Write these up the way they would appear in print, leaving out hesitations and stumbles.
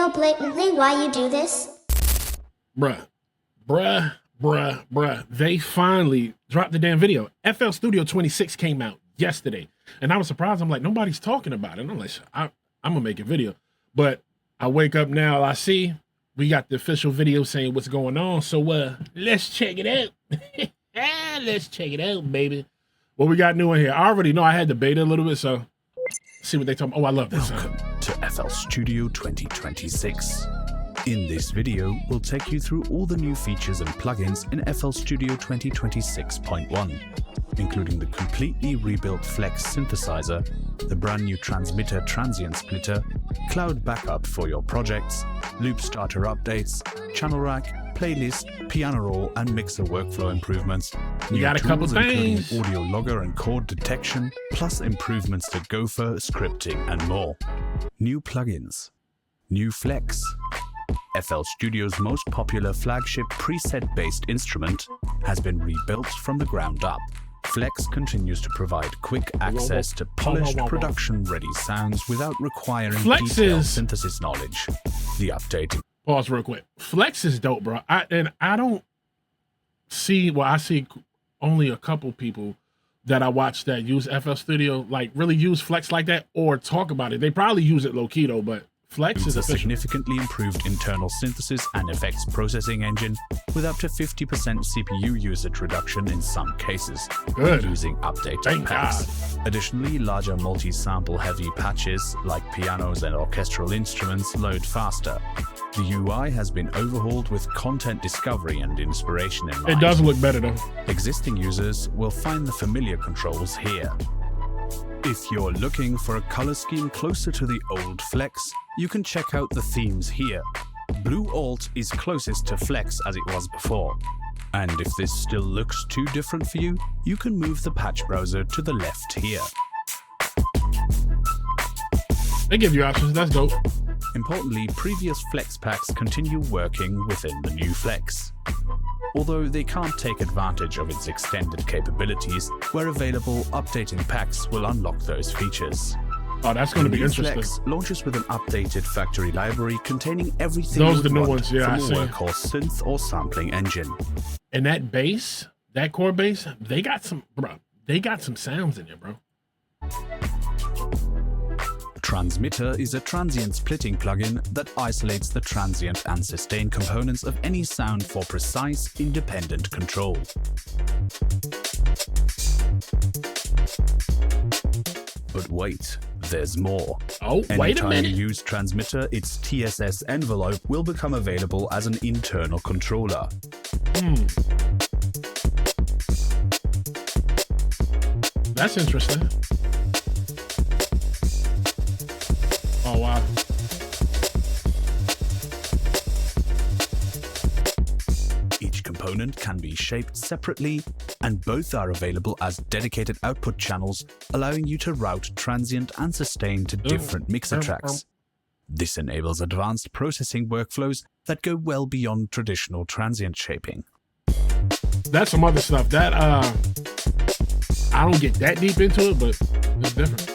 blatantly why you do this? Bruh. They finally dropped the damn video. FL Studio 26 came out yesterday. And I was surprised. I'm like, nobody's talking about it. And I'm like, I'm going to make a video. But I wake up now, I see we got the official video saying what's going on. So let's check it out. Let's check it out, baby. What we got new in here? I already know I had the beta a little bit, so see what they talking about. Oh, I love this. Welcome to FL Studio 2026. In this video, we'll take you through all the new features and plugins in FL Studio 2026.1, including the completely rebuilt Flex synthesizer, the brand new transmitter transient splitter, cloud backup for your projects, loop starter updates, channel rack, playlist, piano roll, and mixer workflow improvements. We got a couple things, including audio logger and chord detection, plus improvements to Gopher, scripting, and more. New plugins, new Flex. FL Studio's most popular flagship preset-based instrument has been rebuilt from the ground up. Flex continues to provide quick access to polished, production-ready sounds without requiring detailed synthesis knowledge. The updated... Pause real quick. Flex is dope, bro. I don't see... Well, I see only a couple people that I watch that use FL Studio, like really use Flex like that or talk about it. They probably use it low-key, though, but Flex is a significantly improved internal synthesis and effects processing engine with up to 50% CPU usage reduction in some cases. Good. Using updated packs. Additionally, larger multi-sample heavy patches like pianos and orchestral instruments load faster. The UI has been overhauled with content discovery and inspiration in mind. It does look better though. Existing users will find the familiar controls here. If you're looking for a color scheme closer to the old Flex, you can check out the themes here. Blue Alt is closest to Flex as it was before. And if this still looks too different for you, you can move the patch browser to the left here. They give you options, that's dope. Importantly, previous Flex packs continue working within the new Flex. Although they can't take advantage of its extended capabilities, where available, updating packs will unlock those features. Oh, that's going to be interesting. Flex launches with an updated factory library containing everything those are the new ones, yeah, from a workhorse synth or sampling engine. And that bass, that core bass, they got some sounds in there, bro. Transmitter is a transient splitting plugin that isolates the transient and sustain components of any sound for precise, independent control. But wait, there's more. Oh, wait a minute. Anytime you use Transmitter, its TSS envelope will become available as an internal controller. That's interesting. Oh, wow. Each component can be shaped separately, and both are available as dedicated output channels, allowing you to route transient and sustain to different mixer tracks. This enables advanced processing workflows that go well beyond traditional transient shaping. That's some other stuff. That, I don't get that deep into it, but it's different.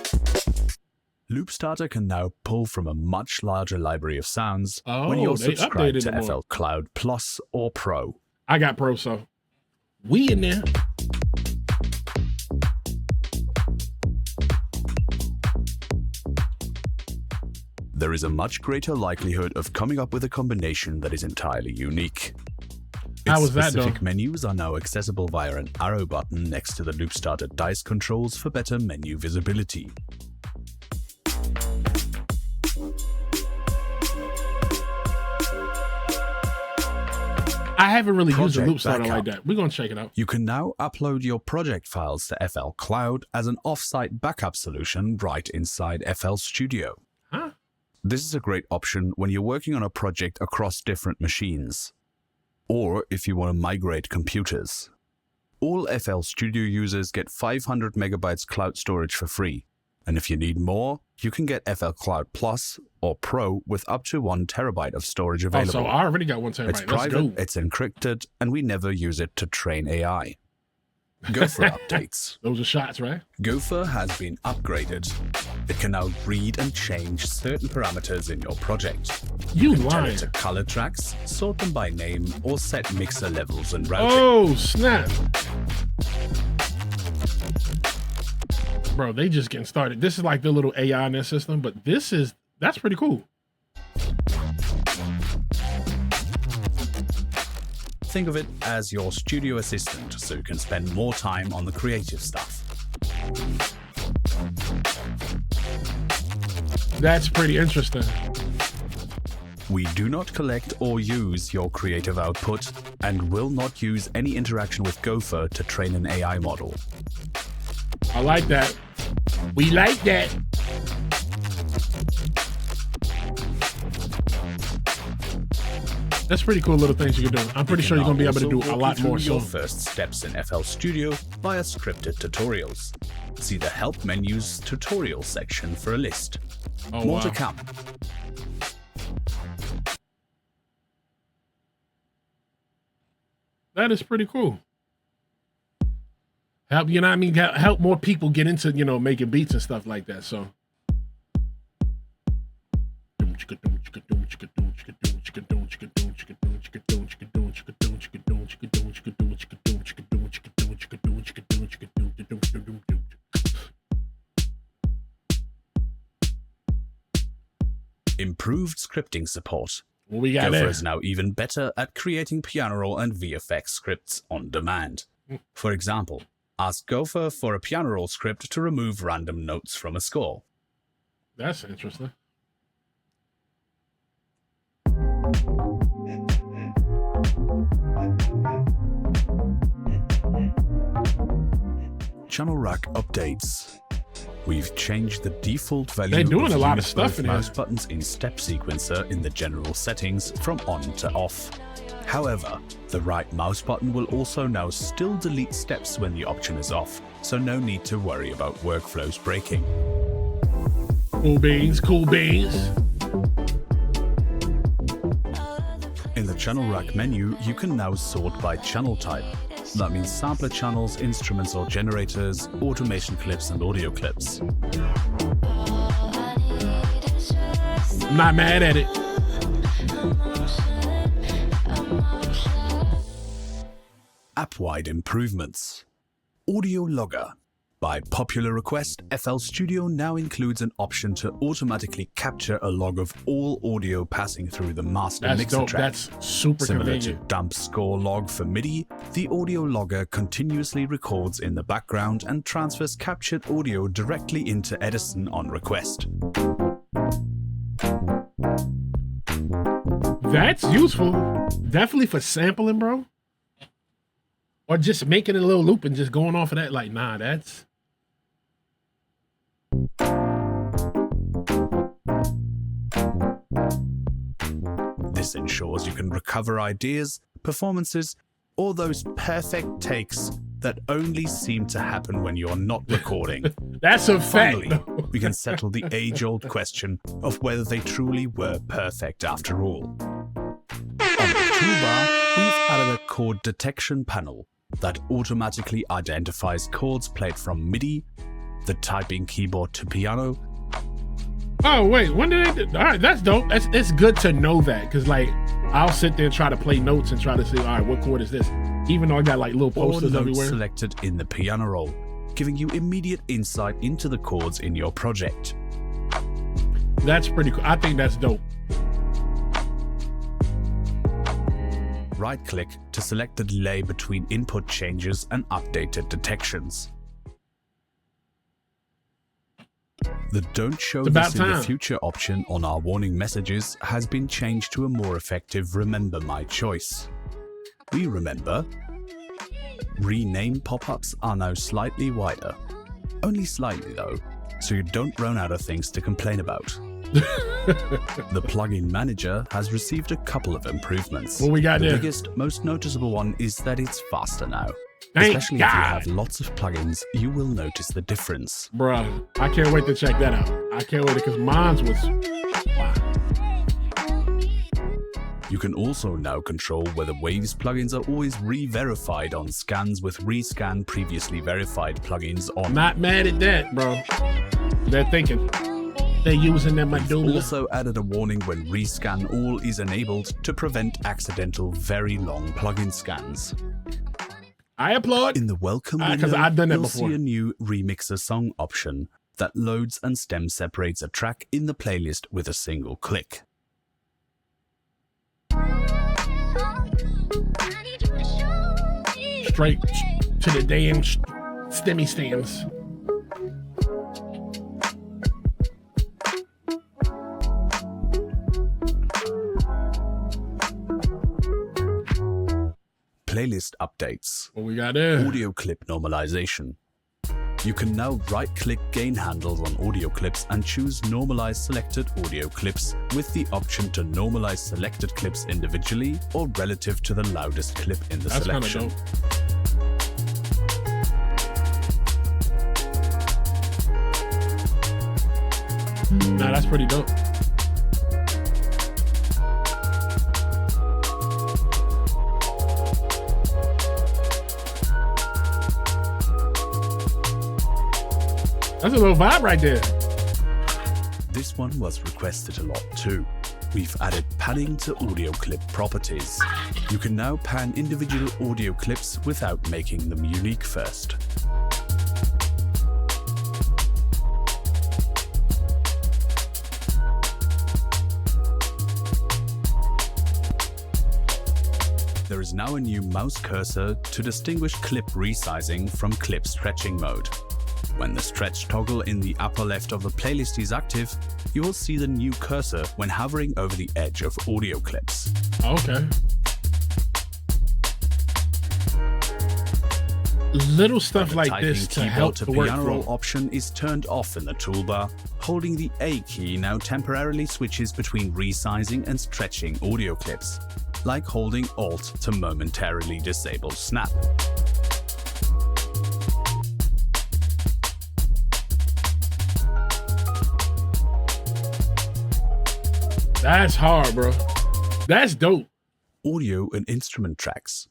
Loop Starter can now pull from a much larger library of sounds when you're subscribed to FL Cloud Plus or Pro. I got Pro, so we in there. There is a much greater likelihood of coming up with a combination that is entirely unique. How was that, though? Specific menus are now accessible via an arrow button next to the Loop Starter dice controls for better menu visibility. I haven't really used a Loop Starter like that. We're going to check it out. You can now upload your project files to FL Cloud as an off-site backup solution right inside FL Studio. Huh? This is a great option when you're working on a project across different machines, or if you want to migrate computers. All FL Studio users get 500 megabytes cloud storage for free. And if you need more, you can get FL Cloud Plus or Pro with up to 1 terabyte of storage available. Oh, so I already got 1 terabyte. It's private, it's encrypted, and we never use it to train AI. Gopher updates. Those are shots, right? Gopher has been upgraded. It can now read and change certain parameters in your project. You Tell lying. it to color tracks, sort them by name, or set mixer levels and routing. Oh, snap. Bro, they just getting started. This is like the little AI in their system, but that's pretty cool. Think of it as your studio assistant, so you can spend more time on the creative stuff. That's pretty interesting. We do not collect or use your creative output and will not use any interaction with Gopher to train an AI model. I like that. We like that. That's pretty cool little things you can do. I'm pretty sure you're going to be able to do a lot more your soon. first steps in FL Studio via scripted tutorials. See the Help Menus tutorial section for a list. Oh, More wow. to come. That is pretty cool. Help, you know what I mean? Help more people get into, you know, making beats and stuff like that. So. Improved scripting support. What we got Gopher there? is now even better at creating piano roll and VFX scripts on demand. For example, ask Gopher for a piano roll script to remove random notes from a score. That's interesting. Channel rack updates. We've changed the default value They're doing a lot of use stuff both in here. mouse buttons in step sequencer in the general settings from on to off. However, the right mouse button will also now still delete steps when the option is off, so no need to worry about workflows breaking. Cool beans, cool beans. In the channel rack menu, you can now sort by channel type. That means sampler channels, instruments or generators, automation clips and audio clips. I'm not mad at it. App-wide improvements. Audio logger. By popular request, FL Studio now includes an option to automatically capture a log of all audio passing through the master That's mixer dope. track. That's super Similar convenient. to dump score log for MIDI, the audio logger continuously records in the background and transfers captured audio directly into Edison on request. That's useful. Definitely for sampling, bro. Or just making a little loop and just going off of that. Like, nah, that's... This ensures you can recover ideas, performances, or those perfect takes that only seem to happen when you're not recording. That's a fact. Finally, we can settle the age-old question of whether they truly were perfect after all. On the toolbar, we've added a chord detection panel that automatically identifies chords played from MIDI, the typing keyboard to piano. Oh, wait, when did they do? All right, that's dope. It's good to know that, because, like, I'll sit there and try to play notes and try to see, all right, what chord is this? Even though I got, like, little Or posters notes everywhere. selected in the piano roll, giving you immediate insight into the chords in your project. That's pretty cool. I think that's dope. Right-click to select the delay between input changes and updated detections. The Don't Show It's about This in the time. Future option on our warning messages has been changed to a more effective Remember My Choice. We remember. Rename pop-ups are now slightly wider. Only slightly though, so you don't run out of things to complain about. The plugin manager has received a couple of improvements. What we got The there? biggest, most noticeable one is that it's faster now. Thank Especially if you God. have lots of plugins, you will notice the difference. Bruh, I can't wait to check that out. I can't wait because mine's was... Wow. You can also now control whether Waves plugins are always re-verified on scans with rescan previously verified plugins on. Not mad at that, bro. They're thinking. They're using their medulla. Also added a warning when rescan all is enabled to prevent accidental very long plugin scans. I applaud. In the welcome window, I've done that you'll before. see a new remixer song option that loads and stem separates a track in the playlist with a single click. Straight to the damn stemmy stems. Playlist updates. What we got there? Audio clip normalization. You can now right-click gain handles on audio clips and choose normalize selected audio clips with the option to normalize selected clips individually or relative to the loudest clip in the selection. Dope. Nah, that's pretty dope. That's a little vibe right there. This one was requested a lot too. We've added panning to audio clip properties. You can now pan individual audio clips without making them unique first. There is now a new mouse cursor to distinguish clip resizing from clip stretching mode. When the stretch toggle in the upper left of the playlist is active, you will see the new cursor when hovering over the edge of audio clips. Okay. Little stuff like this to help the piano roll workflow. option is turned off in the toolbar. Holding the A key now temporarily switches between resizing and stretching audio clips, like holding Alt to momentarily disable snap. That's hard, bro. That's dope. Audio and instrument tracks.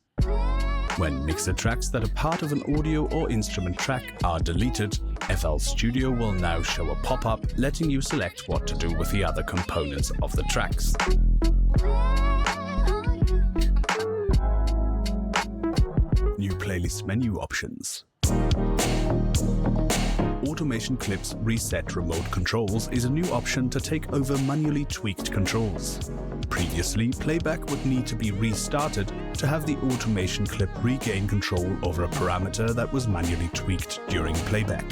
When mixer tracks that are part of an audio or instrument track are deleted, FL Studio will now show a pop-up letting you select what to do with the other components of the tracks. New playlist menu options. Automation Clips Reset Remote Controls is a new option to take over manually tweaked controls. Previously, playback would need to be restarted to have the automation clip regain control over a parameter that was manually tweaked during playback.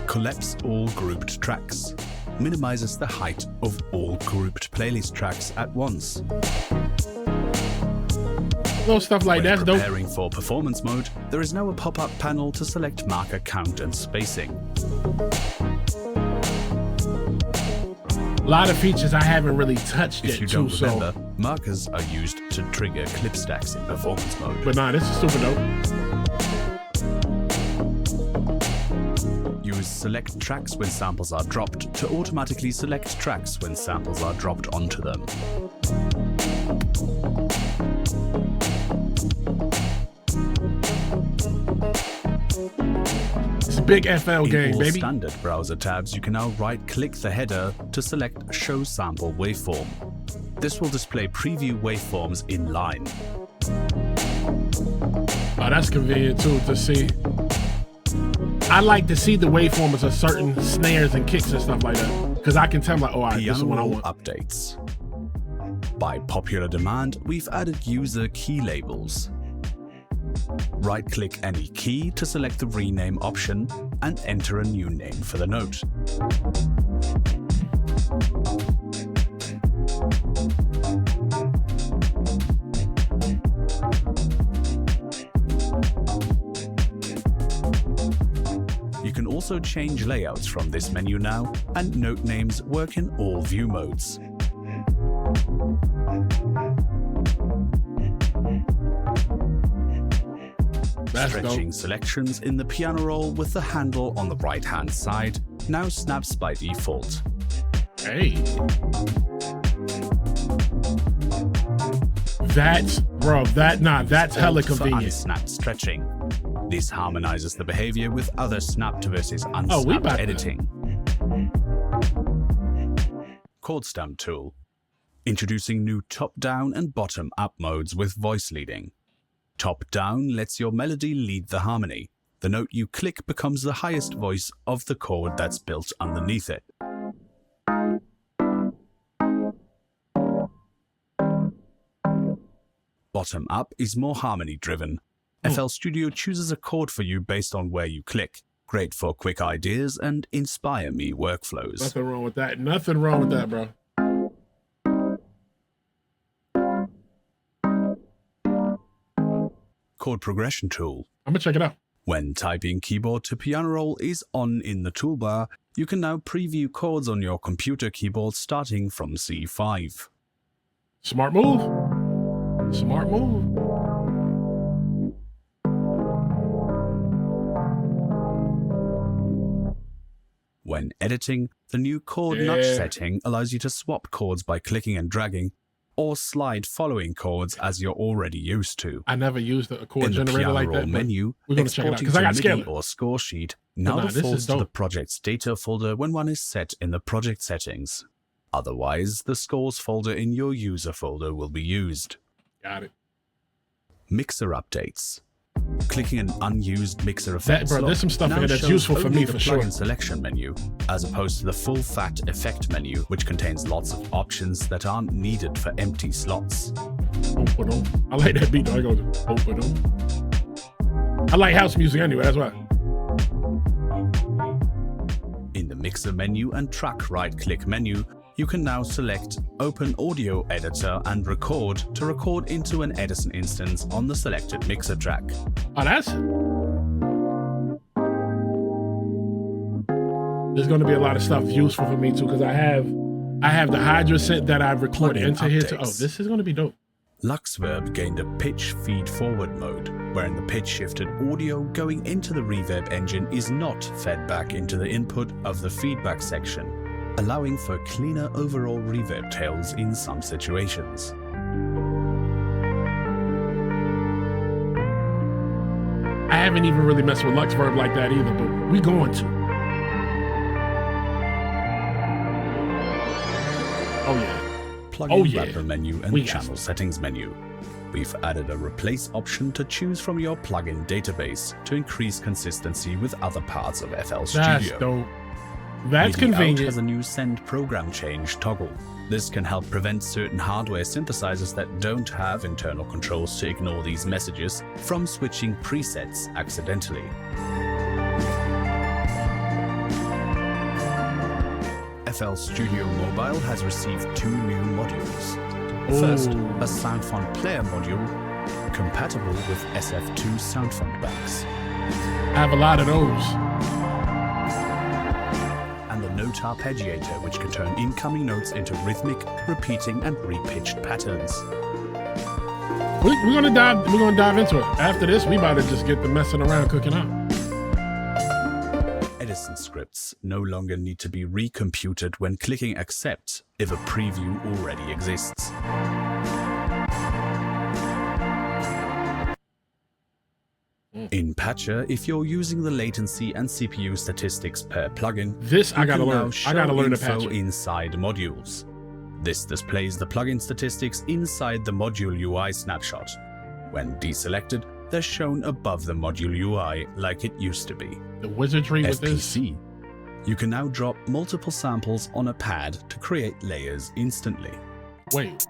Collapse all grouped tracks. Minimizes the height of all grouped playlist tracks at once. Little stuff like that's dope. Preparing for performance mode, there is now a pop-up panel to select marker count and spacing. A lot of features I haven't really touched yet. If you don't remember, markers are used to trigger clip stacks in performance mode. But nah, this is super dope. Use select tracks when samples are dropped to automatically select tracks when samples are dropped onto them. It's a big FL game, In all baby. standard browser tabs, you can now right-click the header to select Show Sample Waveform. This will display preview waveforms in line. Oh, that's convenient too to see. I like to see the waveforms of certain snares and kicks and stuff like that, because I can tell like, oh, all right, this is Piano what I roll want. updates. By popular demand, we've added user key labels. Right-click any key to select the rename option and enter a new name for the note. You can also change layouts from this menu now, and note names work in all view modes. That's Stretching dope. selections in the piano roll with the handle on the right-hand side now snaps by default. Hey. That's, bro, that's hella convenient. Unsnapped stretching. This harmonizes the behavior with other snapped versus unsnapped about editing. Chord stamp tool. Introducing new top-down and bottom-up modes with voice leading. Top-down lets your melody lead the harmony. The note you click becomes the highest voice of the chord that's built underneath it. Bottom-up is more harmony-driven. FL Studio chooses a chord for you based on where you click. Great for quick ideas and inspire me workflows. Nothing wrong with that. Nothing wrong with that, bro. Chord progression tool. I'm gonna check it out. When typing keyboard to piano roll is on in the toolbar, you can now preview chords on your computer keyboard starting from C5. Smart move. Smart move. When editing, the new chord notch setting allows you to swap chords by clicking and dragging, or slide following chords as you're already used to. I never used a chord In the generator piano like roll that. menu, We're gonna check it out exporting because I got to scared. MIDI or score sheet now this defaults is to the dope. project's data folder when one is set in the project settings. Otherwise, the scores folder in your user folder will be used. Got it. Mixer updates. Clicking an unused mixer effect Bro, there's some stuff in here that's useful for me for sure. Plugin selection menu, as opposed to the full fat effect menu, which contains lots of options that aren't needed for empty slots. Open them. I like that beat though. I go open them. I like house music anyway, that's why. In the mixer menu and track right-click menu, you can now select Open Audio Editor and Record to record into an Edison instance on the selected mixer track. Oh, that's... There's going to be a lot of stuff useful for me too, because I have the Hydra set that I've recorded into here too. Oh, this is going to be dope. Luxverb gained a pitch feed forward mode, wherein the pitch shifted audio going into the reverb engine is not fed back into the input of the feedback section, allowing for cleaner overall reverb tails in some situations. I haven't even really messed with Luxverb like that either, but we going to. Oh yeah. Plugin wrapper menu and channel settings menu. We've added a replace option to choose from your plugin database to increase consistency with other parts of FL Studio. That's dope. That's MIDI convenient. Out has a new send program change toggle. This can help prevent certain hardware synthesizers that don't have internal controls to ignore these messages from switching presets accidentally. FL Studio Mobile has received 2 new modules. First, a sound font player module compatible with SF2 sound font banks. I have a lot of those. And the note arpeggiator, which can turn incoming notes into rhythmic, repeating, and repitched patterns. We're gonna dive into it. After this, we about to just get the messing around cooking up. Edison scripts no longer need to be recomputed when clicking accept if a preview already exists. In Patcher, if you're using the latency and CPU statistics per plugin, I gotta learn the Patcher inside modules. This displays the plugin statistics inside the module UI snapshot. When deselected, they're shown above the module UI like it used to be. The wizardry with this. FPC. You can now drop multiple samples on a pad to create layers instantly. Wait.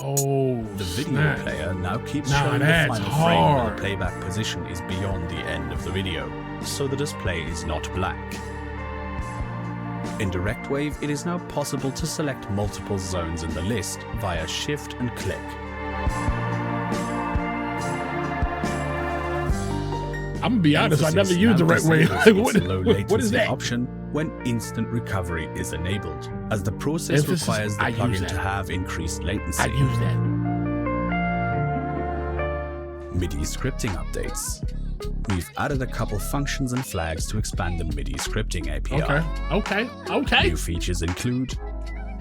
Oh, the video player now keeps showing the final frame hard. when the playback position is beyond the end of the video, so the display is not black. In Direct Wave, it is now possible to select multiple zones in the list via Shift and click. I'm gonna be honest, I never used Direct Wave. What is that? Option when instant recovery is enabled, as the process requires the plugin to have increased latency. I use that. MIDI scripting updates. We've added a couple functions and flags to expand the MIDI scripting API. Okay. New features include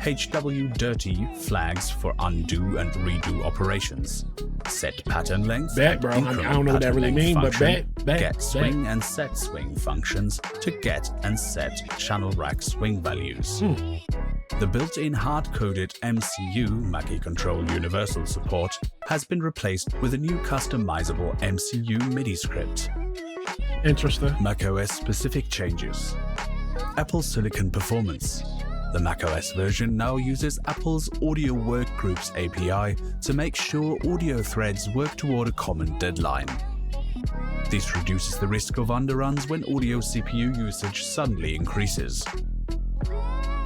HW dirty flags for undo and redo operations. Set pattern length. Bet, bro. I don't know what that really means, but bet. Get swing and set swing functions to get and set channel rack swing values. The built-in hard-coded MCU Mackie Control Universal support has been replaced with a new customizable MCU MIDI script. Interesting. macOS specific changes. Apple Silicon Performance. The macOS version now uses Apple's Audio Workgroups API to make sure audio threads work toward a common deadline. This reduces the risk of underruns when audio CPU usage suddenly increases.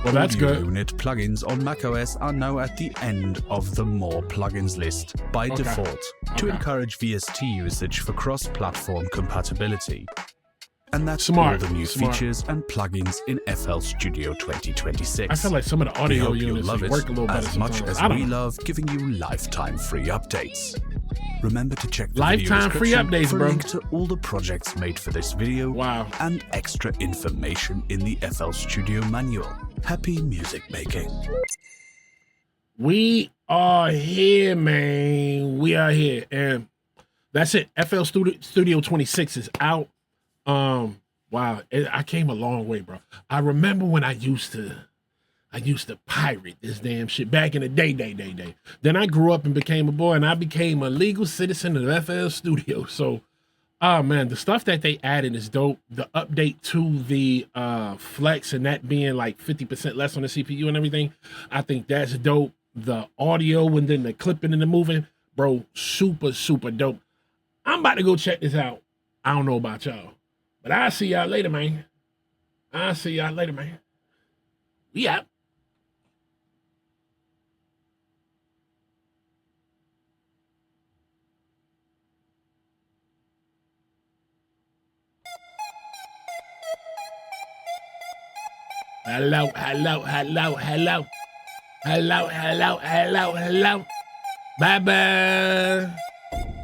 Well, that's Audio good. Unit plugins on macOS are now at the end of the More Plugins list by default to encourage VST usage for cross-platform compatibility. And that's all the new features and plugins in FL Studio 2026. I feel like some of the audio we hope units love it work a little better as much sometimes. as we love giving you lifetime free updates. Remember to check the Lifetime video free description updates, for a bro. link to all the projects made for this video and extra information in the FL Studio manual. Happy music making. We are here, man. We are here. And that's it. FL Studio 26 is out. Wow. I came a long way, bro. I remember when I used to pirate this damn shit back in the day. Then I grew up and became a boy, and I became a legal citizen of FL Studio. So, oh man, the stuff that they added is dope. The update to the Flex and that being like 50% less on the CPU and everything, I think that's dope. The audio and then the clipping and the moving, bro, super, super dope. I'm about to go check this out. I don't know about y'all, but I'll see y'all later, man. We out. Hello. Bye-bye.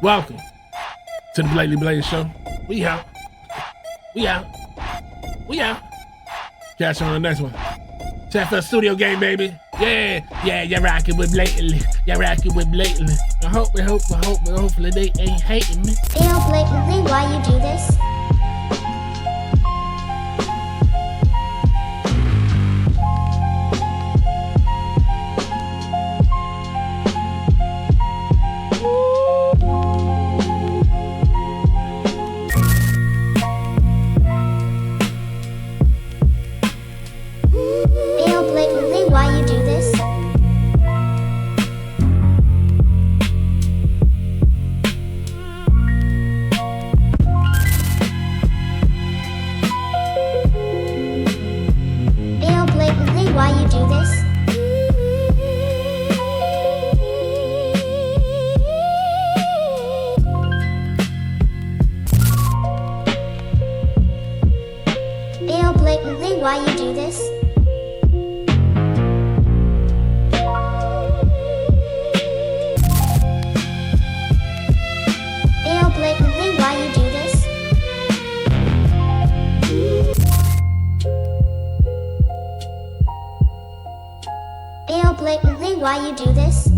Welcome to the Blatantly Blaze Show. We out. Catch you on the next one. It's FL Studio game, baby. Yeah, you're rocking with Blatantly. Hopefully they ain't hating me. BL8NLYBEATS, why you do this? BL8NLYBEATS, why you do this? BL8NLYBEATS, why you do this? BL8NLYBEATS, why you do this? BL8NLYBEATS, why you do this? BL8NLYBEATS, why you do this?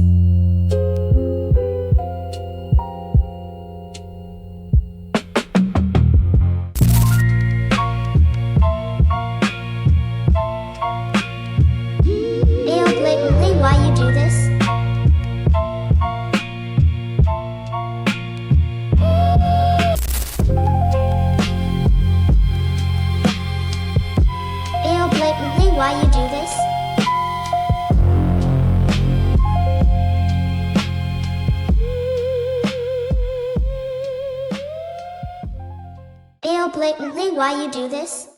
BL8NLYBEATS, why you do this? BL8NLYBEATS, why you do this? BL8NLYBEATS, why you do this?